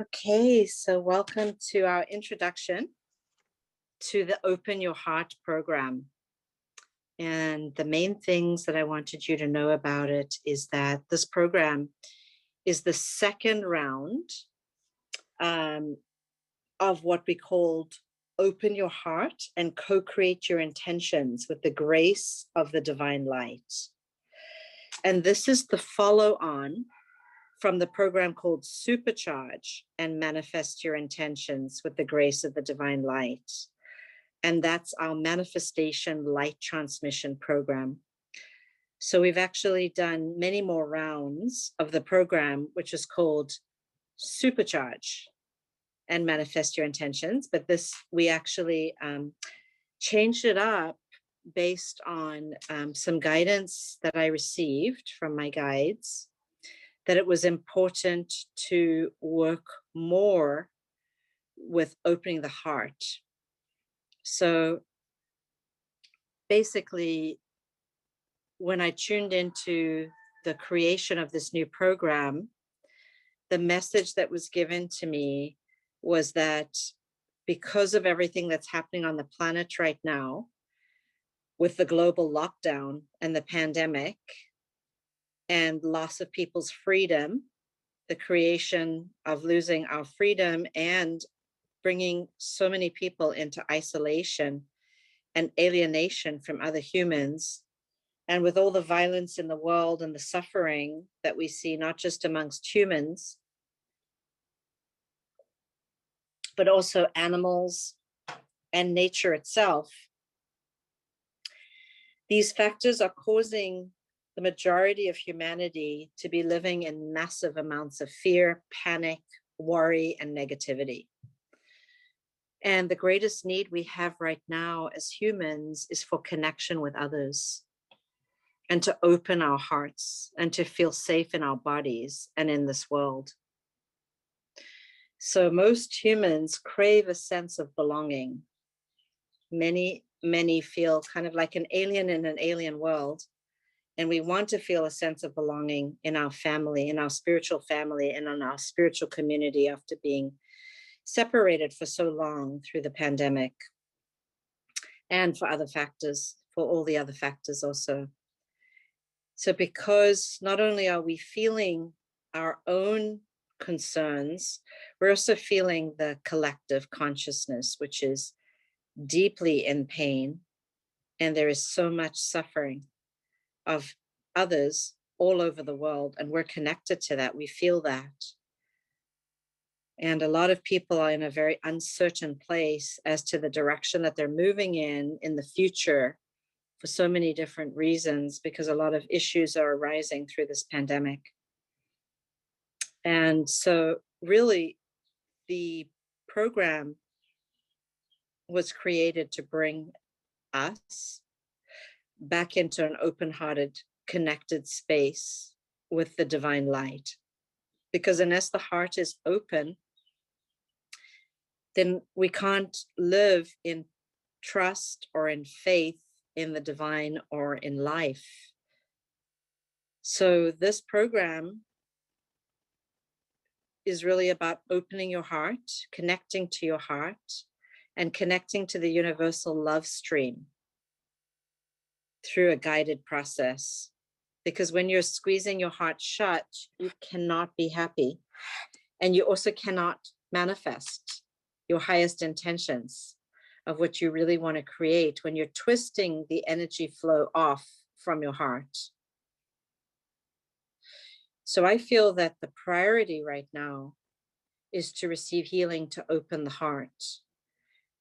Okay, so welcome to our introduction to the Open Your Heart program. And the main things that I wanted you to know about it is that this program is the second round of what we called Open Your Heart and Co-Create Your Intentions with the grace of the divine light. And this is the follow-on from the program called Supercharge and Manifest Your Intentions with the grace of the divine light. And that's our manifestation light transmission program. So we've actually done many more rounds of the program, which is called Supercharge and Manifest Your Intentions. But this, we actually changed it up based on some guidance that I received from my guides, that it was important to work more with opening the heart. So basically, when I tuned into the creation of this new program, the message that was given to me was that because of everything that's happening on the planet right now, with the global lockdown and the pandemic and loss of people's freedom, the creation of losing our freedom and bringing so many people into isolation and alienation from other humans, and with all the violence in the world and the suffering that we see, not just amongst humans, but also animals and nature itself, these factors are causing the majority of humanity to be living in massive amounts of fear, panic, worry, and negativity. And the greatest need we have right now as humans is for connection with others and to open our hearts and to feel safe in our bodies and in this world. So most humans crave a sense of belonging. Many feel kind of like an alien in an alien world. And we want to feel a sense of belonging in our family, in our spiritual family, and in our spiritual community after being separated for so long through the pandemic, and for other factors, for all the other factors also. So because not only are we feeling our own concerns, we're also feeling the collective consciousness, which is deeply in pain. And there is so much suffering of others all over the world. And we're connected to that. We feel that. And a lot of people are in a very uncertain place as to the direction that they're moving in the future, for so many different reasons, because a lot of issues are arising through this pandemic. And so really the program was created to bring us back into an open-hearted, connected space with the divine light. Because unless the heart is open, then we can't live in trust or in faith in the divine or in life. So this program is really about opening your heart, connecting to your heart, and connecting to the universal love stream through a guided process. Because when you're squeezing your heart shut, you cannot be happy. And you also cannot manifest your highest intentions of what you really want to create when you're twisting the energy flow off from your heart. So I feel that the priority right now is to receive healing, to open the heart.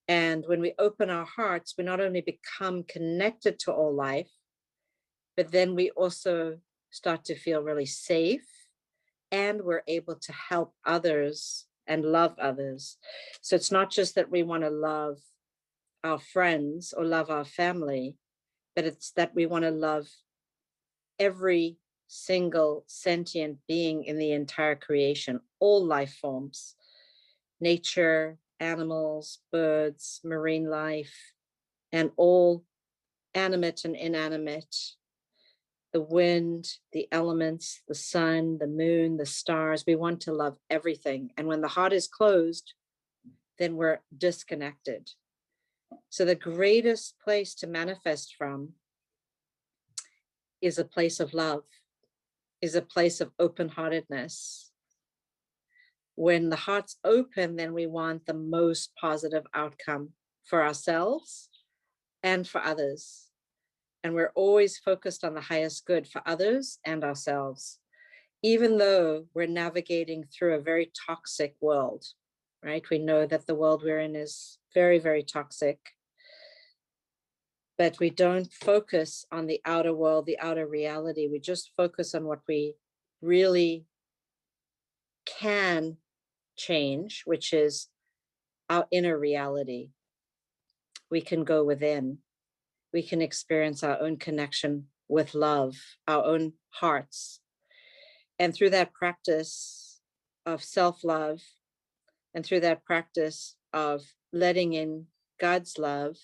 And when we open our hearts, we not only become connected to all life, but then we also start to feel really safe, and we're able to help others and love others. So it's not just that we want to love our friends or love our family, but it's that we want to love every single sentient being in the entire creation, all life forms, nature, animals, birds, marine life, and all animate and inanimate the wind, the elements, the sun, the moon, the stars. We want to love everything. And when the heart is closed, then we're disconnected. So the greatest place to manifest from is a place of love, is a place of open-heartedness. When the heart's open, then we want the most positive outcome for ourselves and for others. And we're always focused on the highest good for others and ourselves, even though we're navigating through a very toxic world, right? We know that the world we're in is very, very toxic. But we don't focus on the outer world, the outer reality. We just focus on what we really can change, which is our inner reality. We can go within. We can experience our own connection with love, our own hearts. And through that practice of self-love, and through that practice of letting in God's love,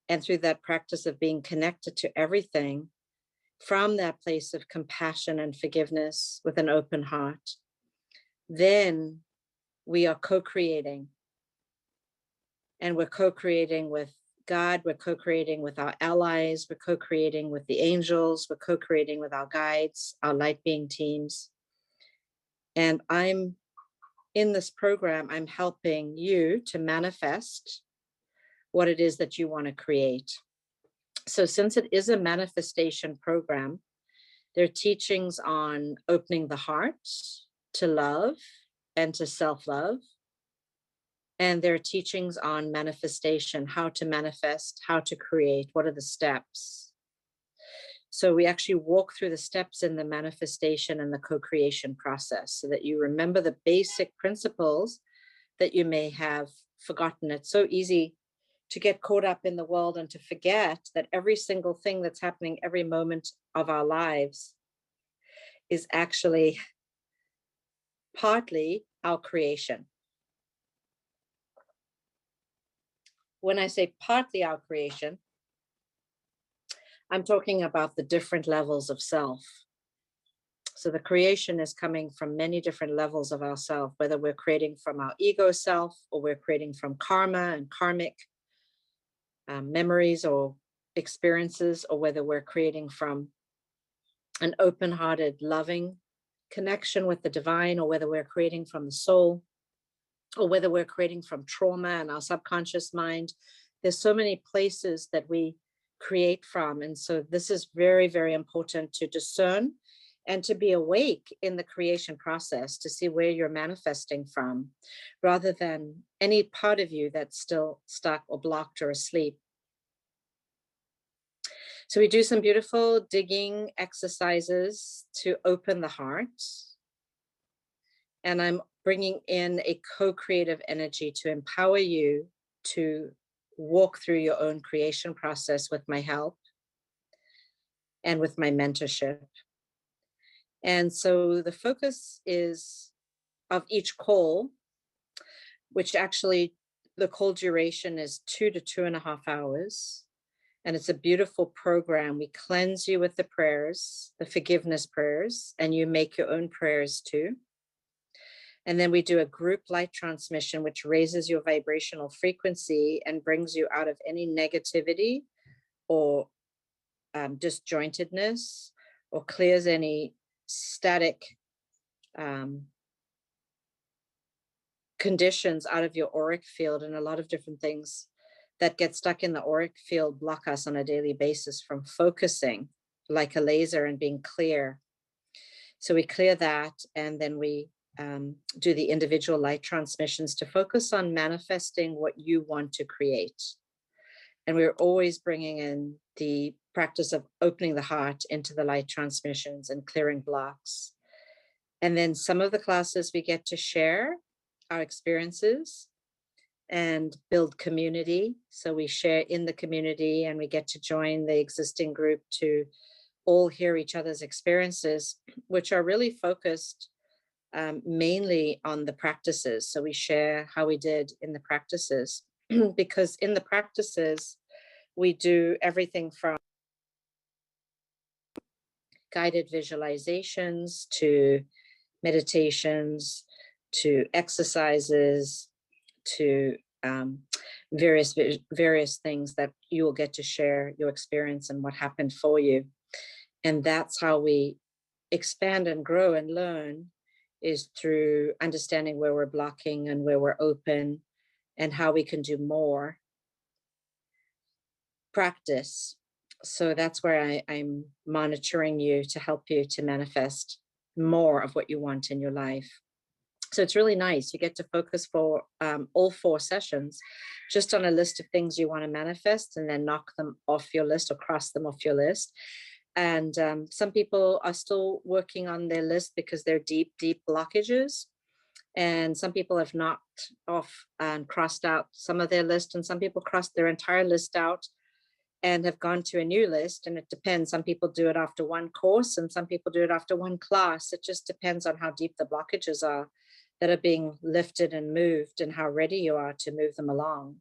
and through that practice of being connected to everything, from that place of compassion and forgiveness with an open heart, then we are co-creating. And we're co-creating with God, we're co-creating with our allies, we're co-creating with the angels, we're co-creating with our guides, our light being teams. And I'm in this program, I'm helping you to manifest what it is that you want to create. So since it is a manifestation program, there are teachings on opening the heart to love and to self-love. And there are teachings on manifestation, how to manifest, how to create, what are the steps. So we actually walk through the steps in the manifestation and the co-creation process so that you remember the basic principles that you may have forgotten. It's so easy to get caught up in the world and to forget that every single thing that's happening every moment of our lives is actually partly our creation. When I say partly our creation, I'm talking about the different levels of self. So the creation is coming from many different levels of ourself, whether we're creating from our ego self, or we're creating from karma and karmic memories or experiences, or whether we're creating from an open-hearted, loving connection with the divine, or whether we're creating from the soul, or whether we're creating from trauma and our subconscious mind. There's so many places that we create from. And so this is very, very important to discern and to be awake in the creation process to see where you're manifesting from, rather than any part of you that's still stuck or blocked or asleep. So we do some beautiful digging exercises to open the heart. And I'm bringing in a co-creative energy to empower you to walk through your own creation process with my help and with my mentorship. And so the focus is of each call, which actually the call duration is 2 to 2.5 hours. And it's a beautiful program. We cleanse you with the prayers, the forgiveness prayers, and you make your own prayers too. And then we do a group light transmission, which raises your vibrational frequency and brings you out of any negativity or disjointedness, or clears any static conditions out of your auric field. And a lot of different things that get stuck in the auric field block us on a daily basis from focusing like a laser and being clear. So we clear that, and then we do the individual light transmissions to focus on manifesting what you want to create. And we're always bringing in the practice of opening the heart into the light transmissions and clearing blocks. And then some of the classes we get to share our experiences and build community. So we share in the community, and we get to join the existing group to all hear each other's experiences, which are really focused mainly on the practices. So we share how we did in the practices, because in the practices, we do everything from guided visualizations to meditations to exercises to various things that you will get to share your experience and what happened for you. And that's how we expand and grow and learn, is through understanding where we're blocking and where we're open and how we can do more practice. So that's where I'm monitoring you to help you to manifest more of what you want in your life. So it's really nice. You get to focus for all 4 sessions just on a list of things you want to manifest, and then knock them off your list or cross them off your list. And some people are still working on their list because they're deep blockages. And some people have knocked off and crossed out some of their list, and some people crossed their entire list out and have gone to a new list. And it depends. Some people do it after one course and some people do it after one class. It just depends on how deep the blockages are that are being lifted and moved and how ready you are to move them along.